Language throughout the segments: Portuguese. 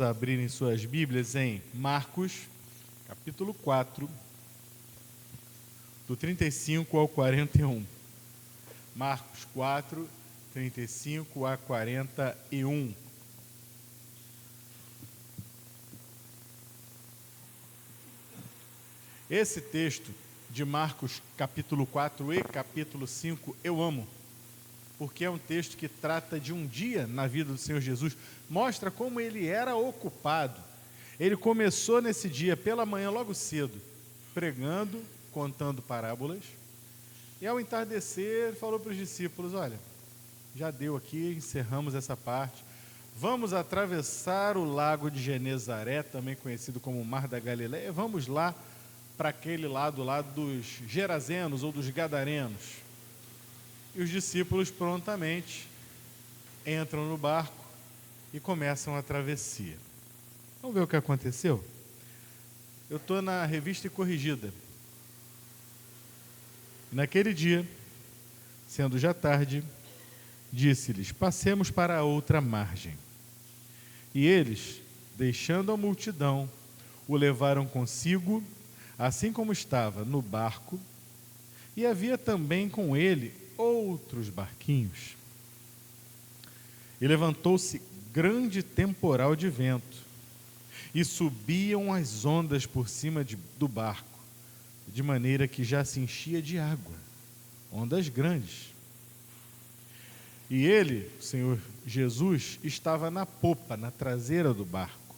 Abrirem suas Bíblias em Marcos, capítulo 4, do 35 ao 41. Marcos 4, 35 a 41. Esse texto de Marcos, capítulo 4 e capítulo 5, eu amo, porque é um texto que trata de um dia na vida do Senhor Jesus, mostra como ele era ocupado. Ele começou nesse dia, pela manhã, logo cedo, pregando, contando parábolas, e ao entardecer falou para os discípulos: olha, já deu aqui, encerramos essa parte, vamos atravessar o lago de Genezaré, também conhecido como Mar da Galileia, vamos lá para aquele lado lá dos Gerazenos ou dos Gadarenos. E os discípulos prontamente entram no barco e começam a travessia. Vamos ver o que aconteceu? Eu estou na Revista e Corrigida. Naquele dia, sendo já tarde, disse-lhes: passemos para a outra margem. E eles, deixando a multidão, o levaram consigo, assim como estava no barco, e havia também com ele outros barquinhos. E levantou-se grande temporal de vento, e subiam as ondas por cima do barco, de maneira que já se enchia de água, ondas grandes. E ele, o Senhor Jesus, estava na popa, na traseira do barco,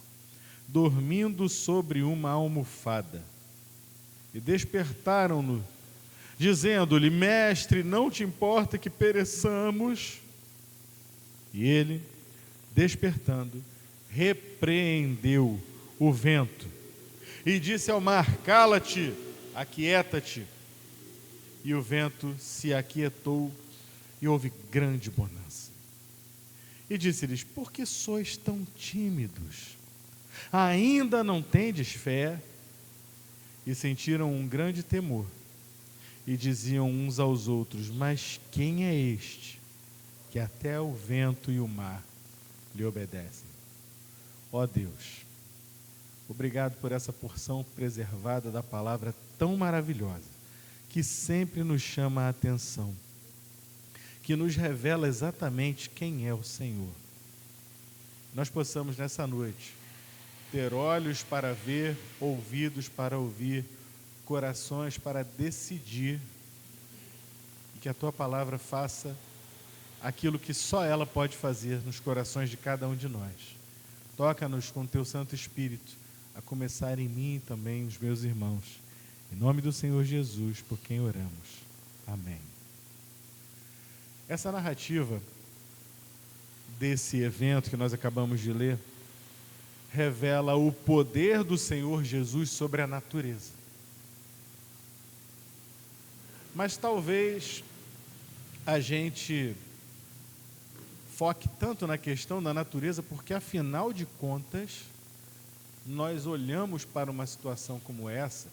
dormindo sobre uma almofada. E despertaram-no, dizendo-lhe: mestre, não te importa que pereçamos? E ele, despertando, repreendeu o vento e disse ao mar: cala-te, aquieta-te. E o vento se aquietou e houve grande bonança. E disse-lhes: por que sois tão tímidos? Ainda não tendes fé? E sentiram um grande temor. E diziam uns aos outros: mas quem é este, que até o vento e o mar lhe obedecem? Ó Deus, obrigado por essa porção preservada da palavra tão maravilhosa, que sempre nos chama a atenção, que nos revela exatamente quem é o Senhor. Nós possamos nessa noite ter olhos para ver, ouvidos para ouvir, corações para decidir, e que a tua palavra faça aquilo que só ela pode fazer nos corações de cada um de nós. Toca-nos com teu Santo Espírito, a começar em mim e também os meus irmãos. Em nome do Senhor Jesus, por quem oramos. Amém. Essa narrativa desse evento que nós acabamos de ler revela o poder do Senhor Jesus sobre a natureza. Mas talvez a gente foque tanto na questão da natureza, porque afinal de contas, nós olhamos para uma situação como essa,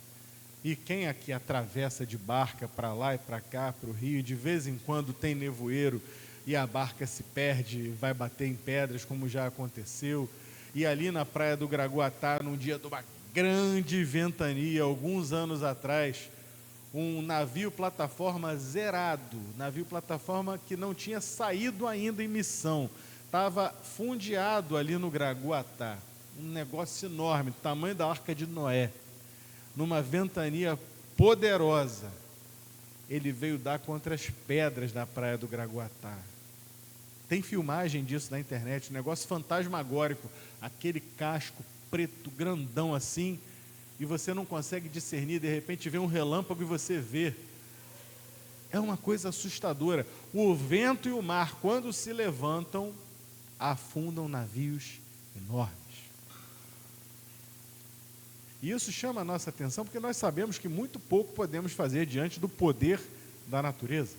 e quem aqui atravessa de barca para lá e para cá, para o rio, de vez em quando tem nevoeiro, e a barca se perde, vai bater em pedras, como já aconteceu, e ali na praia do Graguatá, num dia de uma grande ventania, alguns anos atrás, um navio plataforma zerado, navio plataforma que não tinha saído ainda em missão, estava fundeado ali no Graguatá, um negócio enorme, tamanho da Arca de Noé, numa ventania poderosa, ele veio dar contra as pedras da praia do Graguatá. Tem filmagem disso na internet, um negócio fantasmagórico, aquele casco preto, grandão assim, e você não consegue discernir, de repente vem um relâmpago e você vê. É uma coisa assustadora. O vento e o mar, quando se levantam, afundam navios enormes. E isso chama a nossa atenção, porque nós sabemos que muito pouco podemos fazer diante do poder da natureza.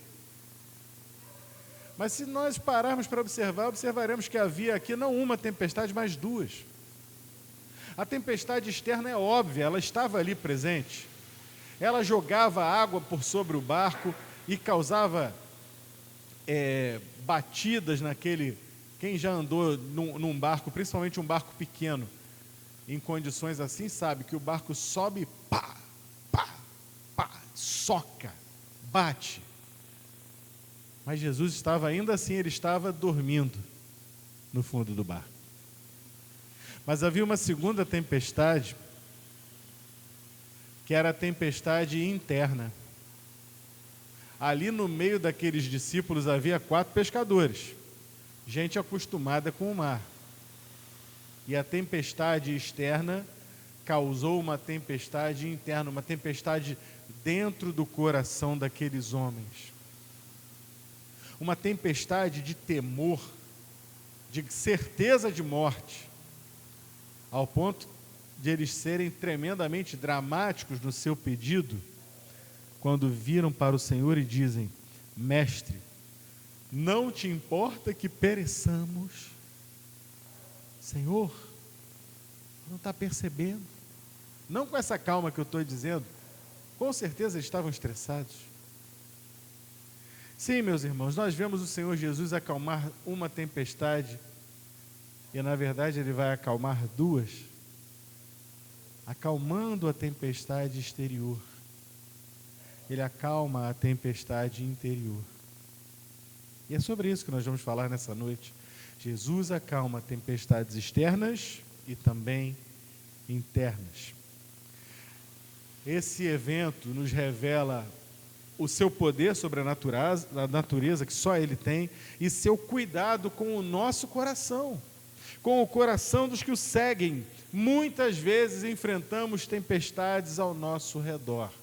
Mas se nós pararmos para observar, observaremos que havia aqui não uma tempestade, mas duas. A tempestade externa é óbvia, ela estava ali presente. Ela jogava água por sobre o barco e causava batidas naquele Quem já andou num barco, principalmente um barco pequeno, em condições assim, sabe que o barco sobe, pá, pá, pá, soca, bate. Mas Jesus estava, ainda assim, ele estava dormindo no fundo do barco. Mas havia uma segunda tempestade, que era a tempestade interna. Ali no meio daqueles discípulos havia 4 pescadores, gente acostumada com o mar. E a tempestade externa causou uma tempestade interna, uma tempestade dentro do coração daqueles homens. Uma tempestade de temor, de certeza de morte, ao ponto de eles serem tremendamente dramáticos no seu pedido, quando viram para o Senhor e dizem: Mestre, não te importa que pereçamos? Senhor, não está percebendo? Não com essa calma que eu estou dizendo, com certeza eles estavam estressados. Sim, meus irmãos, nós vemos o Senhor Jesus acalmar uma tempestade, e na verdade Ele vai acalmar 2, acalmando a tempestade exterior. Ele acalma a tempestade interior. E é sobre isso que nós vamos falar nessa noite. Jesus acalma tempestades externas e também internas. Esse evento nos revela o seu poder sobre a natureza que só Ele tem, e seu cuidado com o nosso coração, com o coração dos que o seguem. Muitas vezes enfrentamos tempestades ao nosso redor.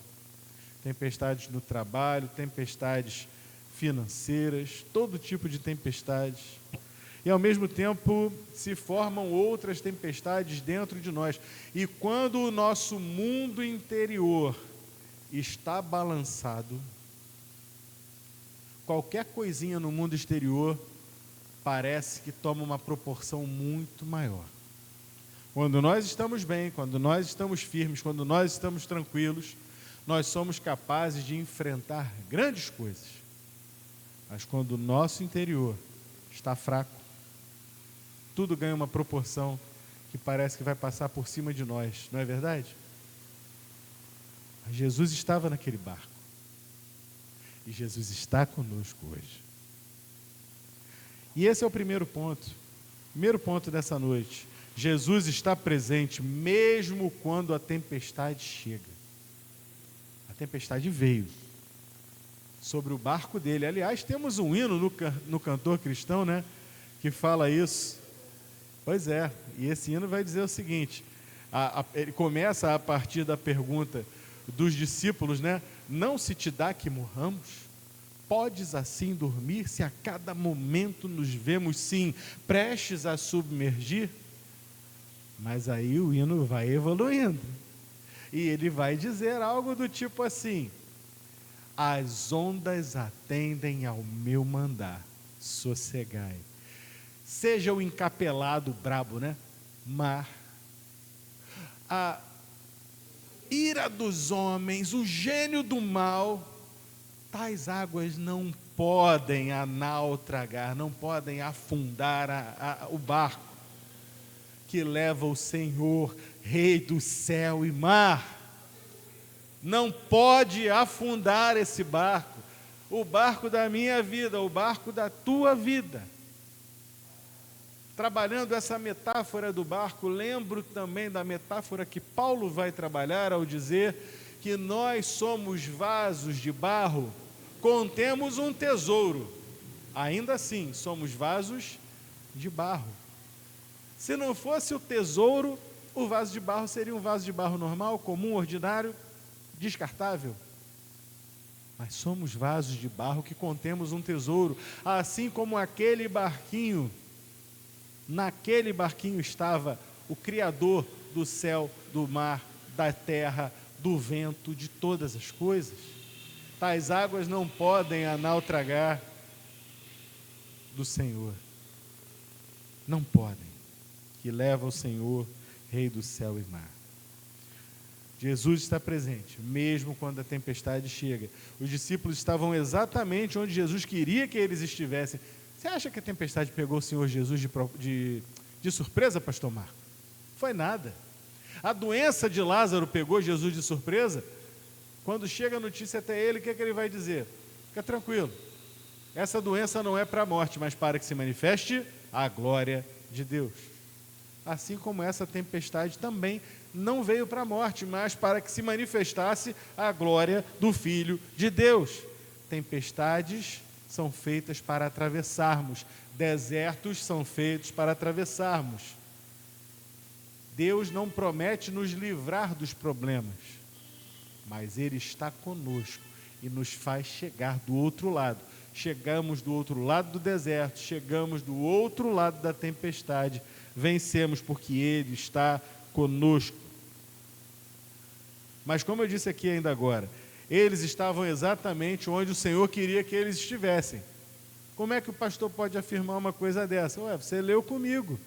Tempestades no trabalho, tempestades financeiras, todo tipo de tempestades. E ao mesmo tempo se formam outras tempestades dentro de nós. E quando o nosso mundo interior está balançado, qualquer coisinha no mundo exterior parece que toma uma proporção muito maior. Quando nós estamos bem, quando nós estamos firmes, quando nós estamos tranquilos, nós somos capazes de enfrentar grandes coisas. Mas quando o nosso interior está fraco, tudo ganha uma proporção que parece que vai passar por cima de nós, não é verdade? Mas Jesus estava naquele barco. E Jesus está conosco hoje. E esse é o primeiro ponto. Primeiro ponto dessa noite. Jesus está presente mesmo quando a tempestade chega. A tempestade veio sobre o barco dele. Aliás, temos um hino no cantor cristão, né, que fala isso. Pois é, e esse hino vai dizer o seguinte, ele começa a partir da pergunta dos discípulos, né? Não se te dá que morramos? Podes assim dormir se a cada momento nos vemos, sim, prestes a submergir? Mas aí o hino vai evoluindo. E ele vai dizer algo do tipo assim: as ondas atendem ao meu mandar, sossegai. Seja o encapelado brabo, né? Mar, a ira dos homens, o gênio do mal, tais águas não podem naufragar, não podem afundar o barco que leva o Senhor, Rei do céu e mar. Não pode afundar esse barco, o barco da minha vida, o barco da tua vida. Trabalhando essa metáfora do barco, lembro também da metáfora que Paulo vai trabalhar ao dizer que nós somos vasos de barro, contemos um tesouro, ainda assim somos vasos de barro. Se não fosse o tesouro, o vaso de barro seria um vaso de barro normal, comum, ordinário, descartável. Mas somos vasos de barro que contemos um tesouro, assim como aquele barquinho. Naquele barquinho estava o Criador do céu, do mar, da terra, do vento, de todas as coisas. Tais águas não podem naufragar do Senhor. Não podem. Que leva o Senhor, Rei do céu e mar. Jesus está presente, mesmo quando a tempestade chega. Os discípulos estavam exatamente onde Jesus queria que eles estivessem. Você acha que a tempestade pegou o Senhor Jesus de surpresa, pastor Marco? Foi nada. A doença de Lázaro pegou Jesus de surpresa? Quando chega a notícia até ele, o que ele vai dizer? Fica tranquilo. Essa doença não é para a morte, mas para que se manifeste a glória de Deus. Assim como essa tempestade também não veio para a morte, mas para que se manifestasse a glória do Filho de Deus. Tempestades são feitas para atravessarmos, desertos são feitos para atravessarmos. Deus não promete nos livrar dos problemas, mas Ele está conosco e nos faz chegar do outro lado. Chegamos do outro lado do deserto, chegamos do outro lado da tempestade, vencemos porque Ele está conosco. Mas como eu disse aqui ainda agora, eles estavam exatamente onde o Senhor queria que eles estivessem. Como é que o pastor pode afirmar uma coisa dessa? Você leu comigo,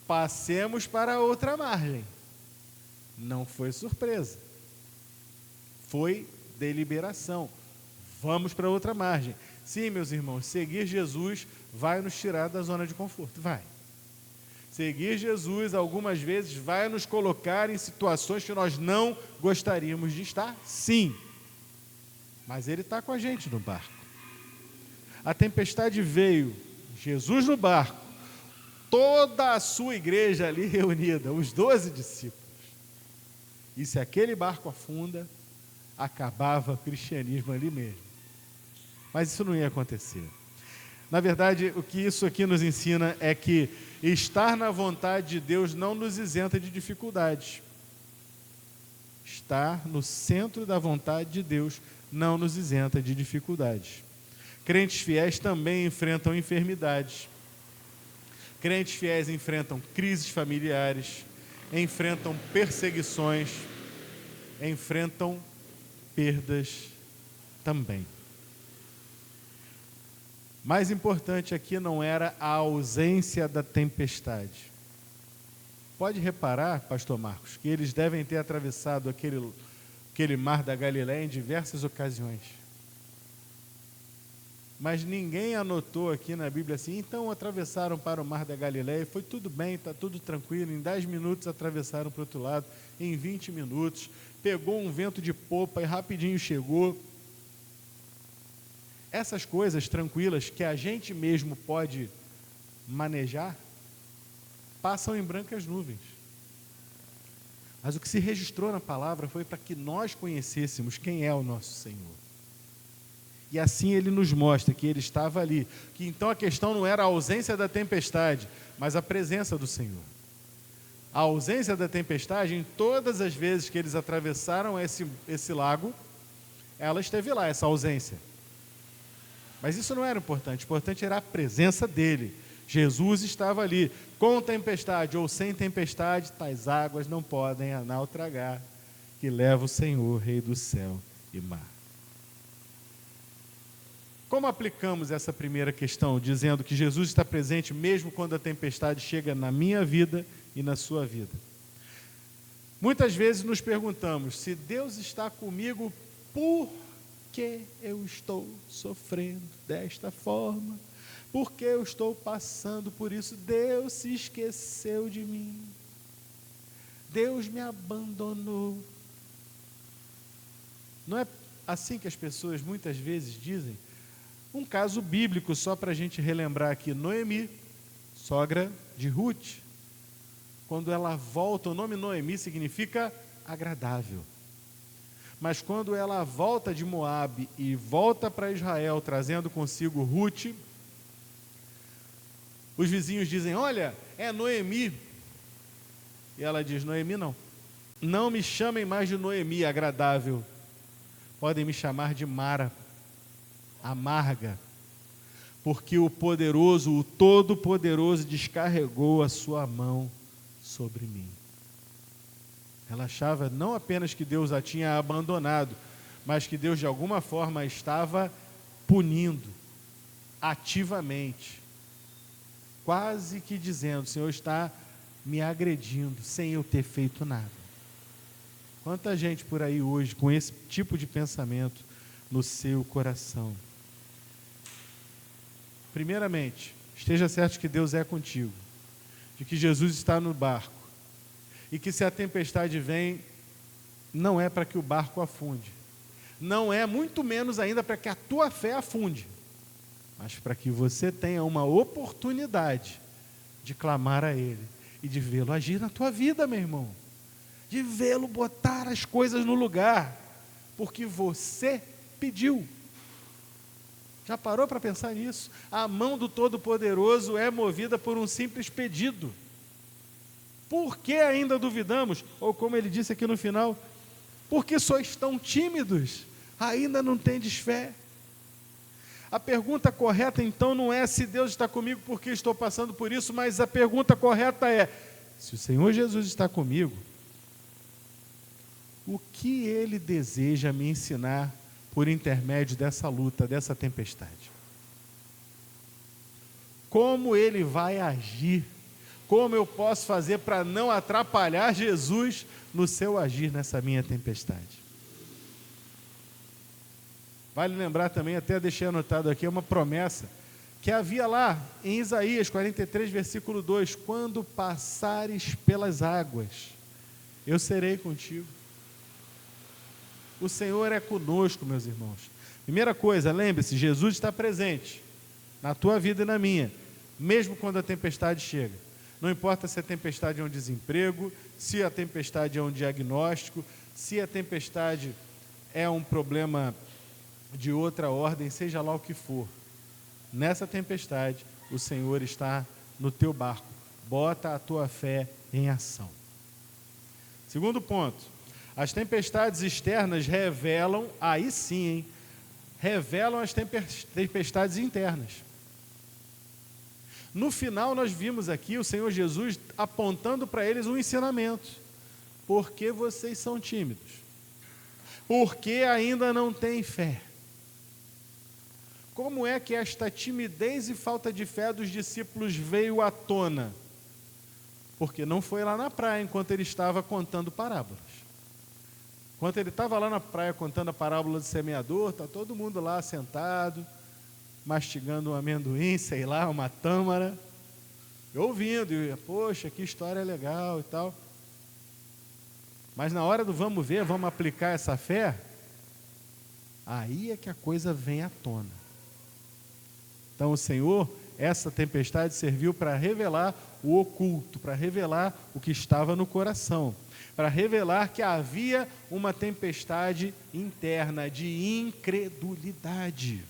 passemos para a outra margem. Não foi surpresa, foi deliberação. Vamos para outra margem. Sim, meus irmãos, seguir Jesus vai nos tirar da zona de conforto, vai. Seguir Jesus, algumas vezes, vai nos colocar em situações que nós não gostaríamos de estar, sim. Mas Ele está com a gente no barco. A tempestade veio, Jesus no barco, toda a sua igreja ali reunida, os 12 discípulos. E se aquele barco afunda, acabava o cristianismo ali mesmo. Mas isso não ia acontecer. Na verdade, o que isso aqui nos ensina é que estar na vontade de Deus não nos isenta de dificuldades. Estar no centro da vontade de Deus não nos isenta de dificuldades. Crentes fiéis também enfrentam enfermidades. Crentes fiéis enfrentam crises familiares, enfrentam perseguições, enfrentam perdas também. Mais importante aqui não era a ausência da tempestade. Pode reparar, pastor Marcos, que eles devem ter atravessado aquele mar da Galileia em diversas ocasiões. Mas ninguém anotou aqui na Bíblia assim, então atravessaram para o mar da Galileia, foi tudo bem, está tudo tranquilo, em 10 minutos atravessaram para o outro lado, em 20 minutos, pegou um vento de popa e rapidinho chegou. Essas coisas tranquilas que a gente mesmo pode manejar, passam em brancas nuvens. Mas o que se registrou na palavra foi para que nós conhecêssemos quem é o nosso Senhor. E assim Ele nos mostra que Ele estava ali, que então a questão não era a ausência da tempestade, mas a presença do Senhor. A ausência da tempestade, em todas as vezes que eles atravessaram esse lago, ela esteve lá, essa ausência. Mas isso não era importante, o importante era a presença dele. Jesus estava ali, com tempestade ou sem tempestade, tais águas não podem a nau tragar, que leva o Senhor, Rei do céu e mar. Como aplicamos essa primeira questão, dizendo que Jesus está presente mesmo quando a tempestade chega na minha vida e na sua vida? Muitas vezes nos perguntamos, se Deus está comigo, por que eu estou sofrendo desta forma? Por que eu estou passando por isso? Deus se esqueceu de mim. Deus me abandonou. Não é assim que as pessoas muitas vezes dizem? Um caso bíblico, só para a gente relembrar aqui, Noemi, sogra de Ruth. Quando ela volta, o nome Noemi significa agradável. Mas quando ela volta de Moabe e volta para Israel, trazendo consigo Ruth, os vizinhos dizem, olha, é Noemi. E ela diz, Noemi não. Não me chamem mais de Noemi, agradável. Podem me chamar de Mara, amarga. Porque o poderoso, o todo-poderoso descarregou a sua mão sobre mim. Ela achava não apenas que Deus a tinha abandonado, mas que Deus de alguma forma estava punindo ativamente, quase que dizendo, o Senhor está me agredindo sem eu ter feito nada. Quanta gente por aí hoje com esse tipo de pensamento no seu coração. Primeiramente, esteja certo que Deus é contigo, de que Jesus está no barco, e que se a tempestade vem, não é para que o barco afunde, não é muito menos ainda para que a tua fé afunde, mas para que você tenha uma oportunidade de clamar a Ele e de vê-lo agir na tua vida, meu irmão, de vê-lo botar as coisas no lugar, porque você pediu. Já parou para pensar nisso? A mão do Todo-Poderoso é movida por um simples pedido. Por que ainda duvidamos? Ou como ele disse aqui no final, porque sois tão tímidos, ainda não tendes fé. A pergunta correta então não é se Deus está comigo porque estou passando por isso, mas a pergunta correta é, se o Senhor Jesus está comigo, o que Ele deseja me ensinar por intermédio dessa luta, dessa tempestade? Como Ele vai agir? Como eu posso fazer para não atrapalhar Jesus no seu agir nessa minha tempestade? Vale lembrar também, até deixei anotado aqui, uma promessa que havia lá em Isaías 43, versículo 2, quando passares pelas águas, eu serei contigo. O Senhor é conosco, meus irmãos. Primeira coisa, lembre-se, Jesus está presente na tua vida e na minha, mesmo quando a tempestade chega. Não importa se a tempestade é um desemprego, se a tempestade é um diagnóstico, se a tempestade é um problema de outra ordem, seja lá o que for. Nessa tempestade, o Senhor está no teu barco. Bota a tua fé em ação. Segundo ponto, as tempestades externas revelam, aí sim, hein, revelam as tempestades internas. No final nós vimos aqui o Senhor Jesus apontando para eles um ensinamento. Por que vocês são tímidos? Por que ainda não têm fé? Como é que esta timidez e falta de fé dos discípulos veio à tona? Porque não foi lá na praia enquanto ele estava contando parábolas. Enquanto ele estava lá na praia contando a parábola do semeador, está todo mundo lá sentado, mastigando um amendoim, sei lá, uma tâmara, ouvindo, e, poxa, que história legal e tal. Mas na hora do vamos ver, vamos aplicar essa fé, aí é que a coisa vem à tona. Então o Senhor, essa tempestade serviu para revelar o oculto, para revelar o que estava no coração, para revelar que havia uma tempestade interna de incredulidade.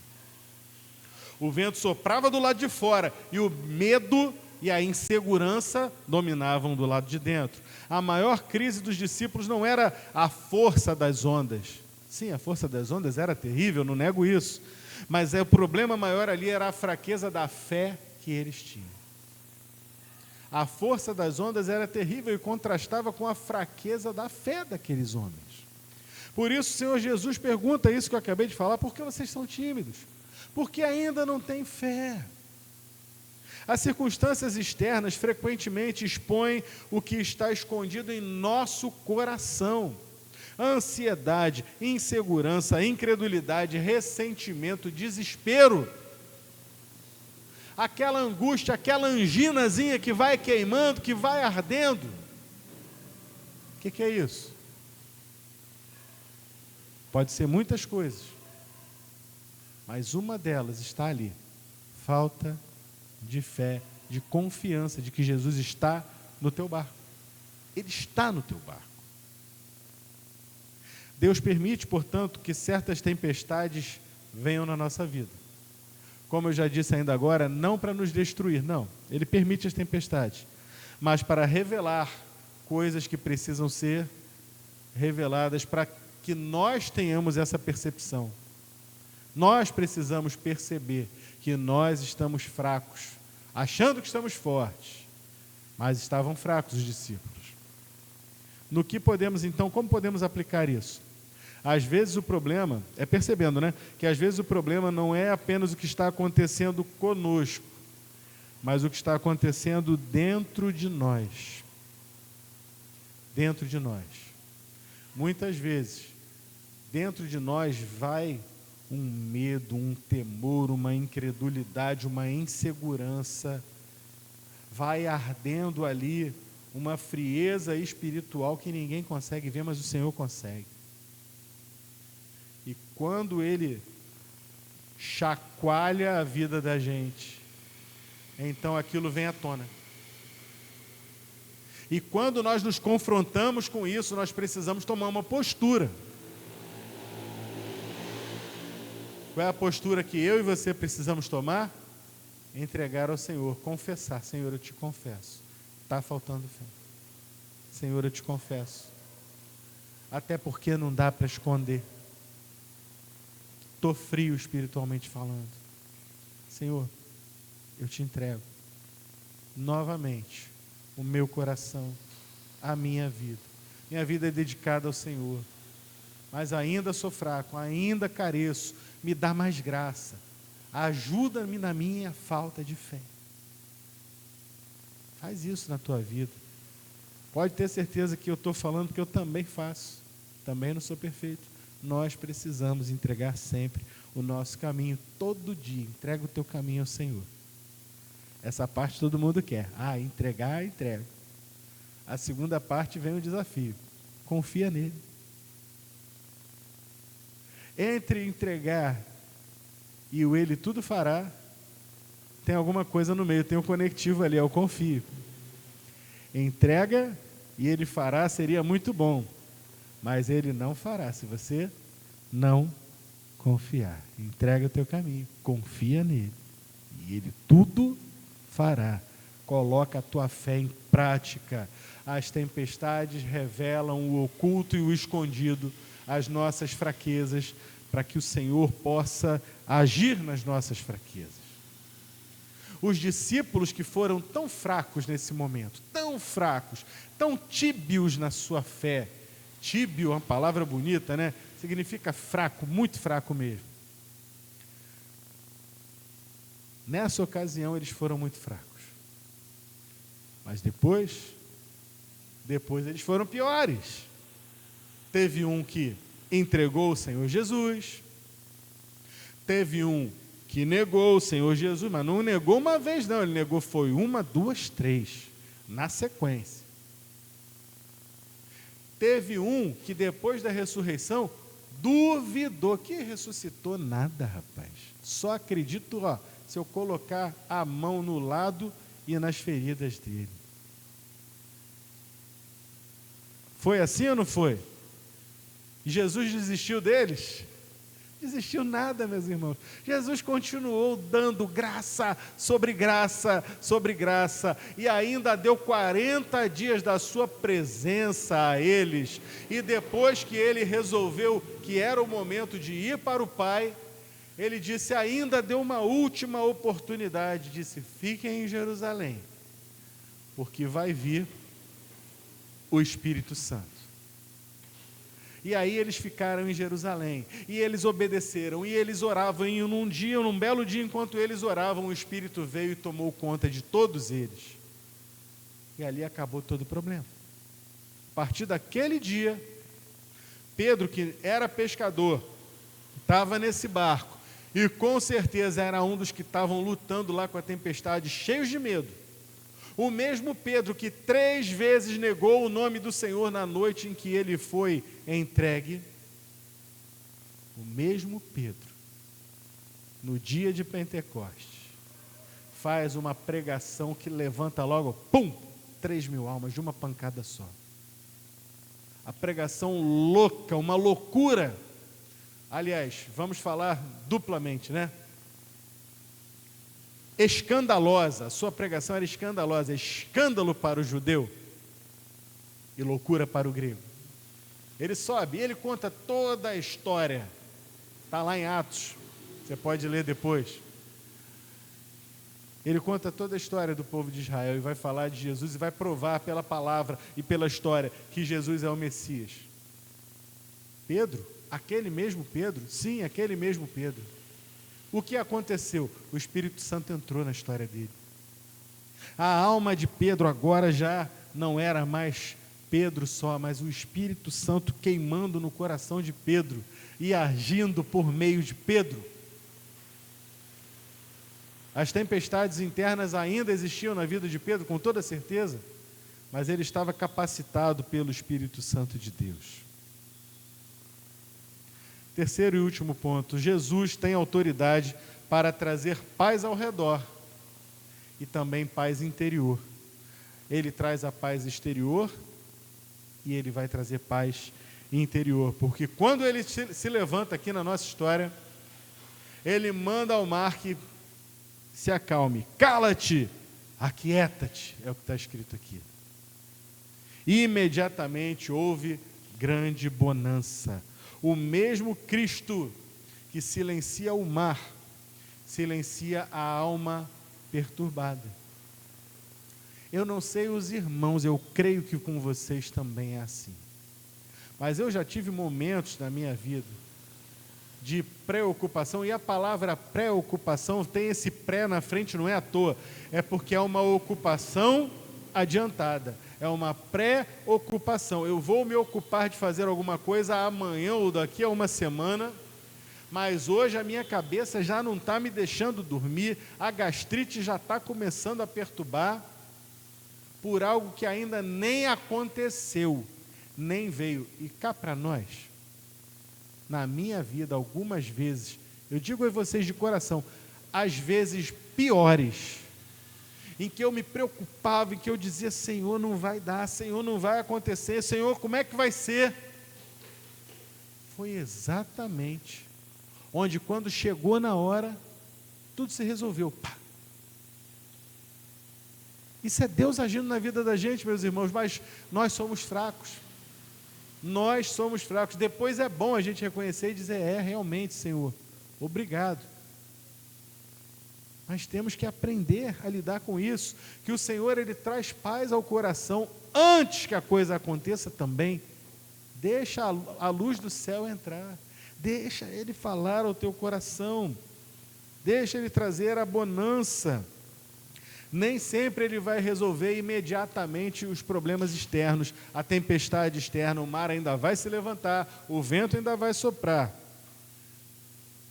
O vento soprava do lado de fora e o medo e a insegurança dominavam do lado de dentro. A maior crise dos discípulos não era a força das ondas. Sim, a força das ondas era terrível, não nego isso. Mas o problema maior ali era a fraqueza da fé que eles tinham. A força das ondas era terrível e contrastava com a fraqueza da fé daqueles homens. Por isso o Senhor Jesus pergunta isso que eu acabei de falar, por que vocês são tímidos? Porque ainda não têm fé. As circunstâncias externas frequentemente expõem o que está escondido em nosso coração. Ansiedade, insegurança, incredulidade, ressentimento, desespero. Aquela angústia, aquela anginazinha que vai queimando, que vai ardendo. O que é isso? Pode ser muitas coisas, mas uma delas está ali. Falta de fé, de confiança de que Jesus está no teu barco. Ele está no teu barco. Deus permite, portanto, que certas tempestades venham na nossa vida. Como eu já disse ainda agora, não para nos destruir, não. Ele permite as tempestades, mas para revelar coisas que precisam ser reveladas para que nós tenhamos essa percepção. Nós precisamos perceber que nós estamos fracos, achando que estamos fortes, mas estavam fracos os discípulos. No que podemos então, como podemos aplicar isso? Às vezes o problema, percebendo, né? Que às vezes o problema não é apenas o que está acontecendo conosco, mas o que está acontecendo dentro de nós. Dentro de nós. Muitas vezes, dentro de nós vai um medo, um temor, uma incredulidade, uma insegurança. Vai ardendo ali uma frieza espiritual que ninguém consegue ver, mas o Senhor consegue. E quando Ele chacoalha a vida da gente, então aquilo vem à tona. E quando nós nos confrontamos com isso, nós precisamos tomar uma postura. Qual é a postura que eu e você precisamos tomar? Entregar ao Senhor, confessar. Senhor, eu te confesso, está faltando fé. Senhor, eu te confesso. Até porque não dá para esconder. Estou frio espiritualmente falando. Senhor, eu te entrego novamente o meu coração, a minha vida. Minha vida é dedicada ao Senhor. Mas ainda sou fraco, ainda careço. Me dá mais graça. Ajuda-me na minha falta de fé. Faz isso na tua vida. Pode ter certeza que eu estou falando porque eu também faço. Também não sou perfeito. Nós precisamos entregar sempre o nosso caminho, todo dia. Entrega o teu caminho ao Senhor. Essa parte todo mundo quer. Entregar, entrega. A segunda parte vem o desafio. Confia nele. Entre entregar e o Ele tudo fará, tem alguma coisa no meio, tem um conectivo ali, é o confio. Entrega e Ele fará seria muito bom, mas Ele não fará se você não confiar. Entrega o teu caminho, confia nele e Ele tudo fará. Coloca a tua fé em prática. As tempestades revelam o oculto e o escondido, as nossas fraquezas, para que o Senhor possa agir nas nossas fraquezas. Os discípulos que foram tão fracos nesse momento, tão fracos, tão tíbios na sua fé. Tíbio é uma palavra bonita, né? Significa fraco, muito fraco mesmo. Nessa ocasião eles foram muito fracos. Mas depois eles foram piores. Teve um que entregou o Senhor Jesus. Teve um que negou o Senhor Jesus, mas não negou uma vez não, ele negou foi 1, 2, 3, na sequência. Teve um que depois da ressurreição duvidou, que ressuscitou nada, rapaz. Só acredito, se eu colocar a mão no lado e nas feridas dele. Foi assim ou não foi? Jesus desistiu deles? Desistiu nada, meus irmãos. Jesus continuou dando graça sobre graça, sobre graça, e ainda deu 40 dias da sua presença a eles, e depois que ele resolveu que era o momento de ir para o Pai, ele disse, ainda deu uma última oportunidade, disse, fiquem em Jerusalém, porque vai vir o Espírito Santo. E aí eles ficaram em Jerusalém, e eles obedeceram, e eles oravam, e num belo dia, enquanto eles oravam, o Espírito veio e tomou conta de todos eles. E ali acabou todo o problema. A partir daquele dia, Pedro, que era pescador, estava nesse barco, e com certeza era um dos que estavam lutando lá com a tempestade, cheios de medo. O mesmo Pedro que 3 vezes negou o nome do Senhor na noite em que ele foi entregue, o mesmo Pedro, no dia de Pentecostes, faz uma pregação que levanta logo, 3.000 almas de uma pancada só. A pregação louca, uma loucura. Aliás, vamos falar duplamente, né? Escandalosa, a sua pregação era escandalosa, escândalo para o judeu e loucura para o grego. Ele sobe, ele conta toda a história, está lá em Atos, você pode ler depois. Ele conta toda a história do povo de Israel e vai falar de Jesus e vai provar pela palavra e pela história que Jesus é o Messias. Pedro, aquele mesmo Pedro, sim, aquele mesmo Pedro. O que aconteceu? O Espírito Santo entrou na história dele. A alma de Pedro agora já não era mais Pedro só, mas o Espírito Santo queimando no coração de Pedro e agindo por meio de Pedro. As tempestades internas ainda existiam na vida de Pedro, com toda certeza, mas ele estava capacitado pelo Espírito Santo de Deus. Terceiro e último ponto: Jesus tem autoridade para trazer paz ao redor e também paz interior. Ele traz a paz exterior e ele vai trazer paz interior, porque quando ele se levanta aqui na nossa história, ele manda ao mar que se acalme. Cala-te, aquieta-te, é o que está escrito aqui. Imediatamente houve grande bonança. O mesmo Cristo que silencia o mar, silencia a alma perturbada. Eu não sei os irmãos, eu creio que com vocês também é assim. Mas eu já tive momentos na minha vida de preocupação, e a palavra preocupação tem esse pré na frente, não é à toa, é porque é uma ocupação adiantada, é uma pré-ocupação. Eu vou me ocupar de fazer alguma coisa amanhã ou daqui a uma semana, mas hoje a minha cabeça já não está me deixando dormir, a gastrite já está começando a perturbar, por algo que ainda nem aconteceu, nem veio. E cá para nós, na minha vida, algumas vezes, eu digo a vocês de coração, às vezes piores, em que eu me preocupava, em que eu dizia: Senhor, não vai dar, Senhor, não vai acontecer, Senhor, como é que vai ser? Foi exatamente onde, quando chegou na hora, tudo se resolveu. Pá. Isso é Deus agindo na vida da gente, meus irmãos, mas nós somos fracos. Nós somos fracos. Depois é bom a gente reconhecer e dizer: realmente, Senhor, obrigado. Mas temos que aprender a lidar com isso, que o Senhor, Ele traz paz ao coração antes que a coisa aconteça também. Deixa a luz do céu entrar, deixa Ele falar ao teu coração, deixa Ele trazer a bonança. Nem sempre Ele vai resolver imediatamente os problemas externos, a tempestade externa, o mar ainda vai se levantar, o vento ainda vai soprar,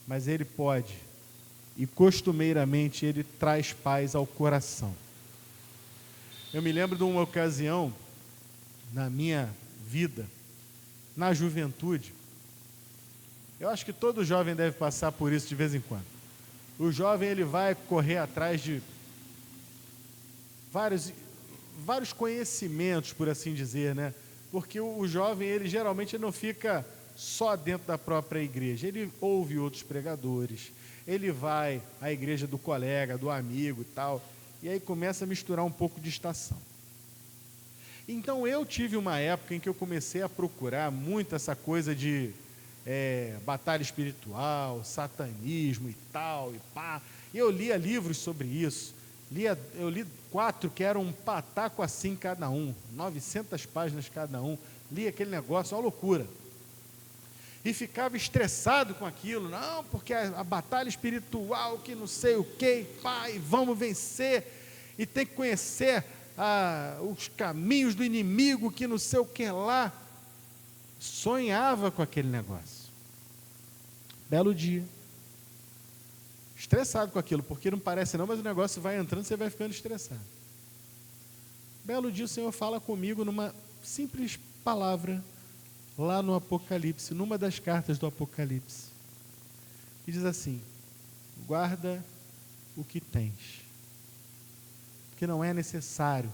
mas Ele pode, e costumeiramente Ele traz paz ao coração. Eu me lembro de uma ocasião, na minha vida, na juventude, eu acho que todo jovem deve passar por isso de vez em quando. O jovem, ele vai correr atrás de vários conhecimentos, por assim dizer, né? Porque o jovem, ele geralmente não fica só dentro da própria igreja, ele ouve outros pregadores, ele vai à igreja do colega, do amigo e tal, e aí começa a misturar um pouco de estação. Então eu tive uma época em que eu comecei a procurar muito essa coisa de batalha espiritual, satanismo e tal, e pá, e eu lia livros sobre isso. Eu li 4 que eram um pataco assim cada um, 900 páginas cada um, li aquele negócio, uma loucura, e ficava estressado com aquilo, não, porque a batalha espiritual, que não sei o que, pai, vamos vencer, e tem que conhecer os caminhos do inimigo, que não sei o que lá, sonhava com aquele negócio. Belo dia, estressado com aquilo, porque não parece não, mas o negócio vai entrando, você vai ficando estressado. Belo dia o Senhor fala comigo numa simples palavra, lá no Apocalipse, numa das cartas do Apocalipse, e diz assim: guarda o que tens, porque não é necessário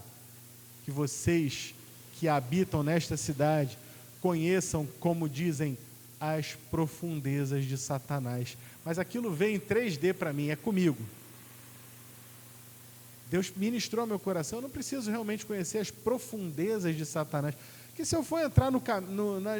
que vocês que habitam nesta cidade conheçam, como dizem, as profundezas de Satanás. Mas aquilo veio em 3D para mim, é comigo. Deus ministrou ao meu coração, eu não preciso realmente conhecer as profundezas de Satanás, porque se eu for entrar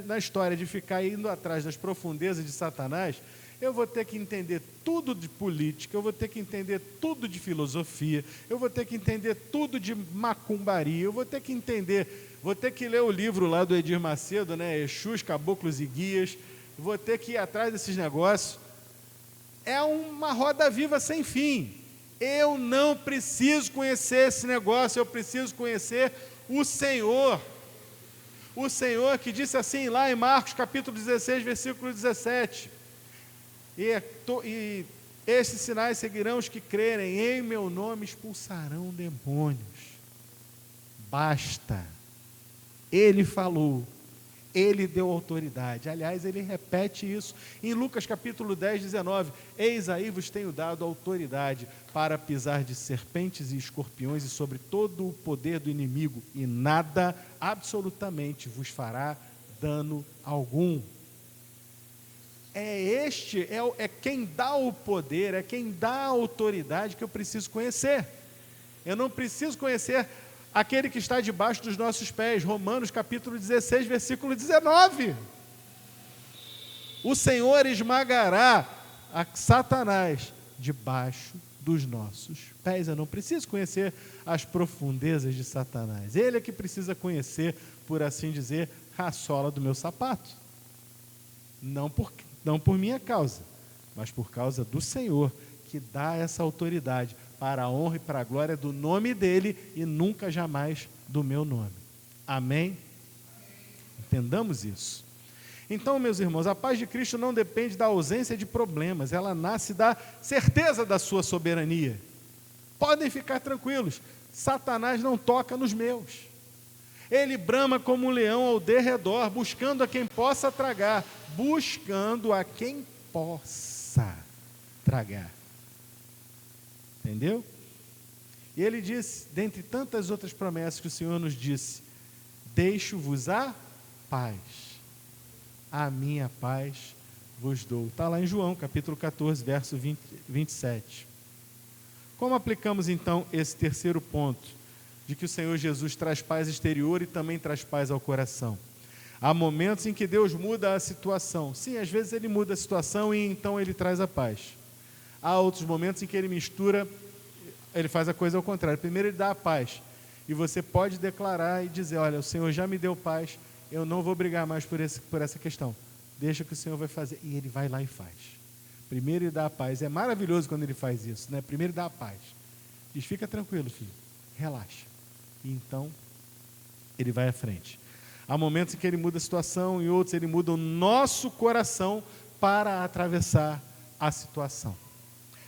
na história de ficar indo atrás das profundezas de Satanás, eu vou ter que entender tudo de política, eu vou ter que entender tudo de filosofia, eu vou ter que entender tudo de macumbaria, eu vou ter que ler o livro lá do Edir Macedo, né, Exus, Caboclos e Guias, vou ter que ir atrás desses negócios. É uma roda viva sem fim. Eu não preciso conhecer esse negócio, eu preciso conhecer o Senhor. O Senhor que disse assim lá em Marcos capítulo 16, versículo 17, e esses sinais seguirão os que crerem, em meu nome expulsarão demônios. Basta. Ele falou, ele deu autoridade. Aliás, ele repete isso em Lucas capítulo 10, 19. Eis aí vos tenho dado autoridade para pisar de serpentes e escorpiões e sobre todo o poder do inimigo, e nada absolutamente vos fará dano algum. É quem dá o poder, é quem dá a autoridade que eu preciso conhecer. Eu não preciso conhecer aquele que está debaixo dos nossos pés. Romanos capítulo 16, versículo 19. O Senhor esmagará a Satanás debaixo dos nossos pés. Eu não preciso conhecer as profundezas de Satanás. Ele é que precisa conhecer, por assim dizer, a sola do meu sapato. Não por minha causa, mas por causa do Senhor, que dá essa autoridade para a honra e para a glória do nome dele e nunca jamais do meu nome. Amém? Entendamos isso. Então, meus irmãos, a paz de Cristo não depende da ausência de problemas, ela nasce da certeza da sua soberania. Podem ficar tranquilos, Satanás não toca nos meus. Ele brama como um leão ao derredor, buscando a quem possa tragar, buscando a quem possa tragar. Entendeu? E ele disse, dentre tantas outras promessas que o Senhor nos disse, deixo-vos a paz, a minha paz vos dou. Está lá em João, capítulo 14, verso 27. Como aplicamos então esse terceiro ponto, de que o Senhor Jesus traz paz exterior e também traz paz ao coração? Há momentos em que Deus muda a situação. Sim, às vezes ele muda a situação e então ele traz a paz. Há outros momentos em que ele mistura, ele faz a coisa ao contrário. Primeiro ele dá a paz. E você pode declarar e dizer, olha, o Senhor já me deu paz, eu não vou brigar mais por essa questão. Deixa que o Senhor vai fazer. E ele vai lá e faz. Primeiro ele dá a paz. É maravilhoso quando ele faz isso, né? Primeiro ele dá a paz. Diz, fica tranquilo, filho. Relaxa. E então ele vai à frente. Há momentos em que ele muda a situação, e outros ele muda o nosso coração para atravessar a situação.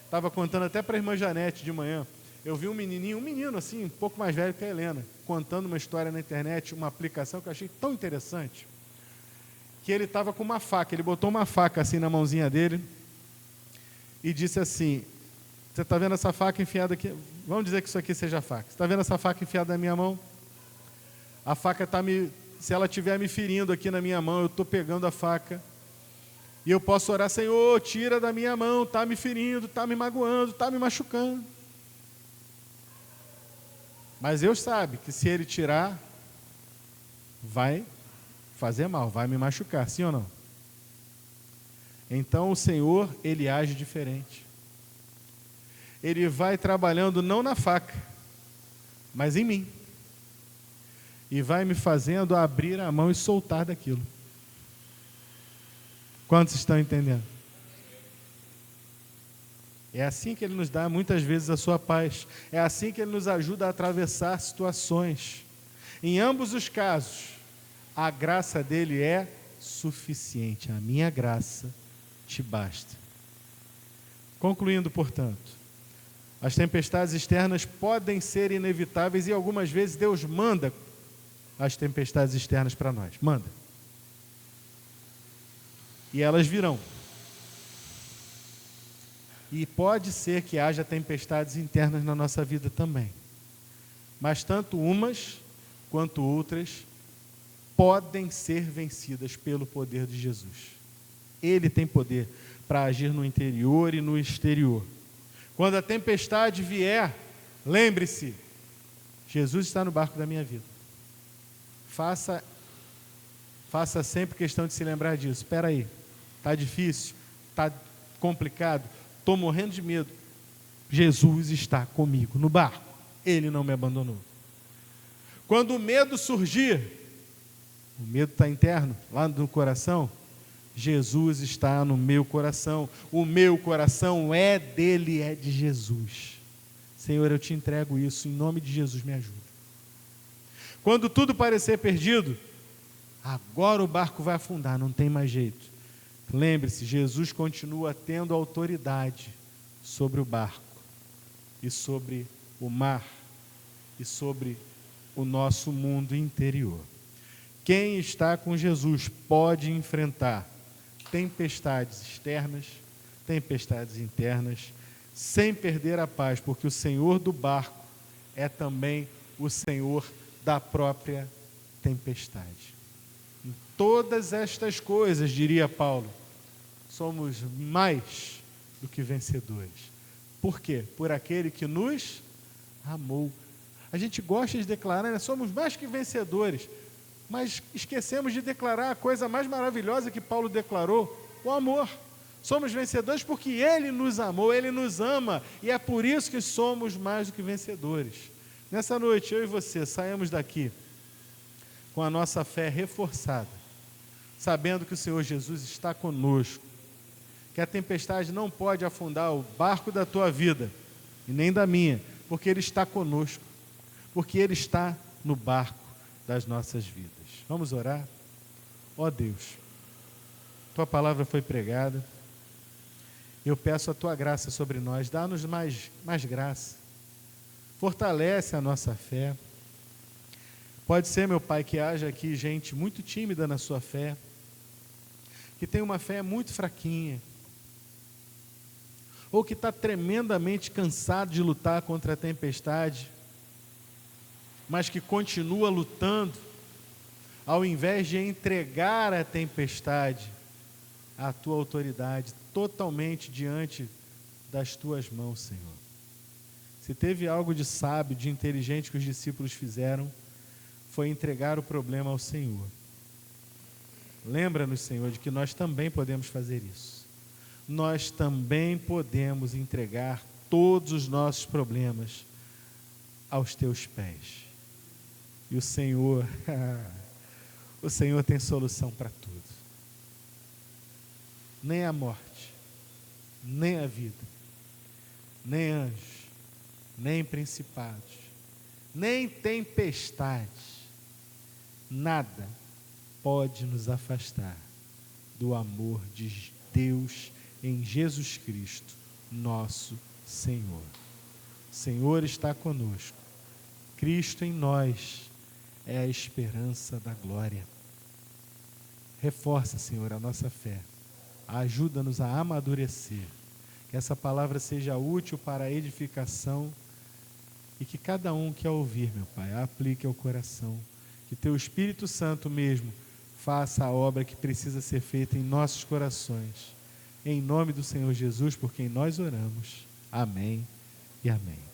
Estava contando até para a irmã Janete de manhã, eu vi um menino assim, um pouco mais velho que a Helena, contando uma história na internet, uma aplicação que eu achei tão interessante, que ele estava com uma faca, ele botou uma faca assim na mãozinha dele, e disse assim, você está vendo essa faca enfiada aqui? Vamos dizer que isso aqui seja a faca. Você está vendo essa faca enfiada na minha mão? A faca está se ela estiver me ferindo aqui na minha mão, eu estou pegando a faca. E eu posso orar, Senhor, tira da minha mão, está me ferindo, está me magoando, está me machucando. Mas Deus sabe que se Ele tirar, vai fazer mal, vai me machucar, sim ou não? Então o Senhor, Ele age diferente. Ele vai trabalhando não na faca, mas em mim. E vai me fazendo abrir a mão e soltar daquilo. Quantos estão entendendo? É assim que Ele nos dá muitas vezes a sua paz. É assim que Ele nos ajuda a atravessar situações. Em ambos os casos, a graça dEle é suficiente. A minha graça te basta. Concluindo, portanto, as tempestades externas podem ser inevitáveis e algumas vezes Deus manda as tempestades externas para nós. Manda. E elas virão. E pode ser que haja tempestades internas na nossa vida também. Mas tanto umas quanto outras podem ser vencidas pelo poder de Jesus. Ele tem poder para agir no interior e no exterior. Quando a tempestade vier, lembre-se, Jesus está no barco da minha vida. Faça sempre questão de se lembrar disso. Espera aí, está difícil, está complicado, estou morrendo de medo. Jesus está comigo no barco, Ele não me abandonou. Quando o medo surgir, o medo está interno, lá no coração, Jesus está no meu coração, o meu coração é dele, é de Jesus. Senhor, eu te entrego isso, em nome de Jesus, me ajuda. Quando tudo parecer perdido, agora o barco vai afundar, não tem mais jeito. Lembre-se, Jesus continua tendo autoridade sobre o barco, e sobre o mar, e sobre o nosso mundo interior. Quem está com Jesus pode enfrentar tempestades externas, tempestades internas, sem perder a paz, porque o Senhor do barco é também o Senhor da própria tempestade. Em todas estas coisas, diria Paulo, somos mais do que vencedores. Por quê? Por aquele que nos amou. A gente gosta de declarar, né? Somos mais que vencedores, mas esquecemos de declarar a coisa mais maravilhosa que Paulo declarou, o amor. Somos vencedores porque Ele nos amou, Ele nos ama, e é por isso que somos mais do que vencedores. Nessa noite, eu e você saímos daqui com a nossa fé reforçada, sabendo que o Senhor Jesus está conosco, que a tempestade não pode afundar o barco da tua vida, e nem da minha, porque Ele está conosco, porque Ele está no barco das nossas vidas. Vamos orar? Ó Deus, Tua palavra foi pregada, eu peço a Tua graça sobre nós, dá-nos mais graça, fortalece a nossa fé. Pode ser, meu Pai, que haja aqui gente muito tímida na sua fé, que tem uma fé muito fraquinha, ou que está tremendamente cansado de lutar contra a tempestade, mas que continua lutando, ao invés de entregar a tempestade à Tua autoridade, totalmente diante das Tuas mãos, Senhor. Se teve algo de sábio, de inteligente que os discípulos fizeram, foi entregar o problema ao Senhor. Lembra-nos, Senhor, de que nós também podemos fazer isso. Nós também podemos entregar todos os nossos problemas aos Teus pés. E o Senhor tem solução para tudo. Nem a morte, nem a vida, nem anjos, nem principados, nem tempestades, nada pode nos afastar do amor de Deus em Jesus Cristo, nosso Senhor. O Senhor está conosco. Cristo em nós é a esperança da glória. Reforça, Senhor, a nossa fé. Ajuda-nos a amadurecer. Que essa palavra seja útil para a edificação e que cada um que a ouvir, meu Pai, a aplique ao coração. Que Teu Espírito Santo mesmo faça a obra que precisa ser feita em nossos corações. Em nome do Senhor Jesus, por quem nós oramos. Amém e amém.